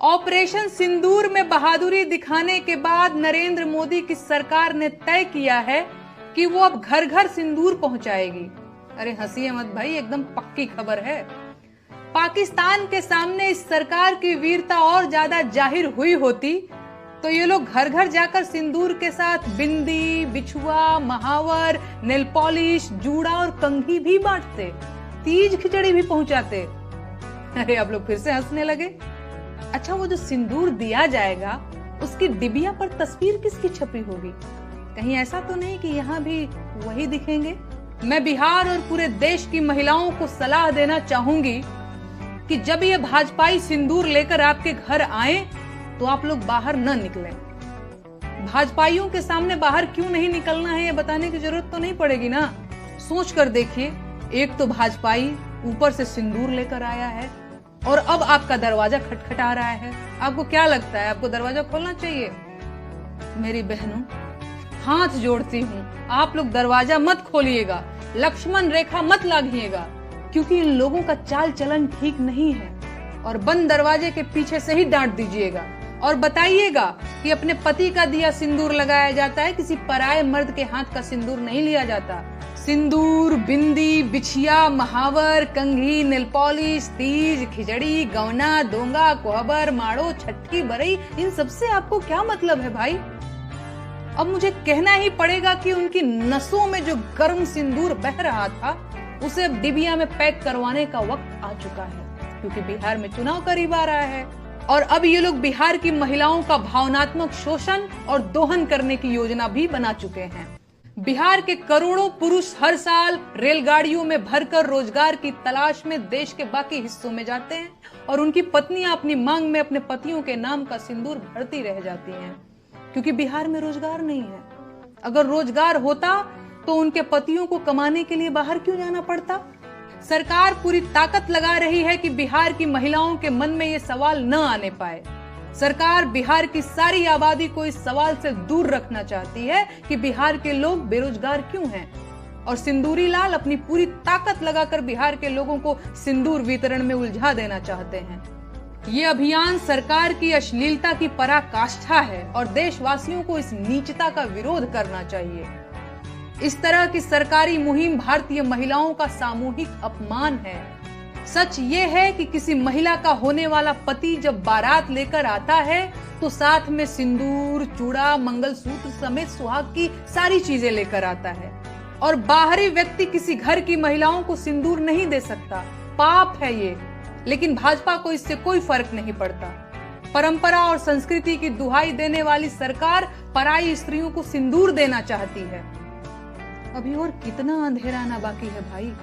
Operation सिंदूर में बहादुरी दिखाने के बाद नरेंद्र मोदी की सरकार ने तय किया है कि वो अब घर घर सिंदूर पहुंचाएगी। अरे हंसिए मत भाई, एकदम पक्की खबर है। पाकिस्तान के सामने इस सरकार की वीरता और ज्यादा जाहिर हुई होती तो ये लोग घर घर जाकर सिंदूर के साथ बिंदी, बिछुआ, महावर, नेल पॉलिश, जूड़ा और कंघी भी बांटते, तीज खिचड़ी भी पहुंचाते। अरे आप लोग फिर से हंसने लगे। अच्छा, वो जो सिंदूर दिया जाएगा उसकी डिबिया पर तस्वीर किसकी छपी होगी? कहीं ऐसा तो नहीं कि यहाँ भी वही दिखेंगे? मैं बिहार और पूरे देश की महिलाओं को सलाह देना चाहूंगी कि जब ये भाजपाई सिंदूर लेकर आपके घर आए तो आप लोग बाहर न निकलें। भाजपाइयों के सामने बाहर क्यों नहीं निकलना है ये बताने की जरूरत तो नहीं पड़ेगी ना। सोच कर देखिए, एक तो भाजपाई ऊपर से सिंदूर लेकर आया है और अब आपका दरवाजा खटखटा रहा है। आपको क्या लगता है, आपको दरवाजा खोलना चाहिए? मेरी बहनों, हाथ जोड़ती हूँ, आप लोग दरवाजा मत खोलिएगा, लक्ष्मण रेखा मत लागिएगा, क्योंकि इन लोगों का चाल चलन ठीक नहीं है। और बंद दरवाजे के पीछे से ही डांट दीजिएगा और बताइएगा कि अपने पति का दिया सिंदूर लगाया जाता है, किसी पराये मर्द के हाथ का सिंदूर नहीं लिया जाता। सिंदूर, बिंदी, बिछिया, महावर, कंघी, नेल पॉलिश, तीज, खिचड़ी, गवना, दोंगा, कोहबर, माड़ो, छठी, बरई, इन सबसे आपको क्या मतलब है भाई? अब मुझे कहना ही पड़ेगा कि उनकी नसों में जो गर्म सिंदूर बह रहा था उसे अब डिबिया में पैक करवाने का वक्त आ चुका है, क्योंकि बिहार में चुनाव करीब आ रहा है और अब ये लोग बिहार की महिलाओं का भावनात्मक शोषण और दोहन करने की योजना भी बना चुके हैं। बिहार के करोड़ों पुरुष हर साल रेलगाड़ियों में भरकर रोजगार की तलाश में देश के बाकी हिस्सों में जाते हैं और उनकी पत्नियां अपनी मांग में अपने पतियों के नाम का सिंदूर भरती रह जाती हैं, क्योंकि बिहार में रोजगार नहीं है। अगर रोजगार होता तो उनके पतियों को कमाने के लिए बाहर क्यों जाना पड़ता? सरकार पूरी ताकत लगा रही है कि बिहार की महिलाओं के मन में ये सवाल न आने पाए। सरकार बिहार की सारी आबादी को इस सवाल से दूर रखना चाहती है कि बिहार के लोग बेरोजगार क्यों हैं, और सिंदूरी लाल अपनी पूरी ताकत लगाकर बिहार के लोगों को सिंदूर वितरण में उलझा देना चाहते हैं। ये अभियान सरकार की अश्लीलता की पराकाष्ठा है और देशवासियों को इस नीचता का विरोध करना चाहिए। इस तरह की सरकारी मुहिम भारतीय महिलाओं का सामूहिक अपमान है। सच ये है कि किसी महिला का होने वाला पति जब बारात लेकर आता है तो साथ में सिंदूर, चूड़ा, मंगलसूत्र समेत सुहाग की सारी चीजें लेकर आता है, और बाहरी व्यक्ति किसी घर की महिलाओं को सिंदूर नहीं दे सकता। पाप है ये। लेकिन भाजपा को इससे कोई फर्क नहीं पड़ता। परंपरा और संस्कृति की दुहाई देने वाली सरकार पराई स्त्रियों को सिंदूर देना चाहती है। अभी और कितना अंधेरा आना बाकी है भाई।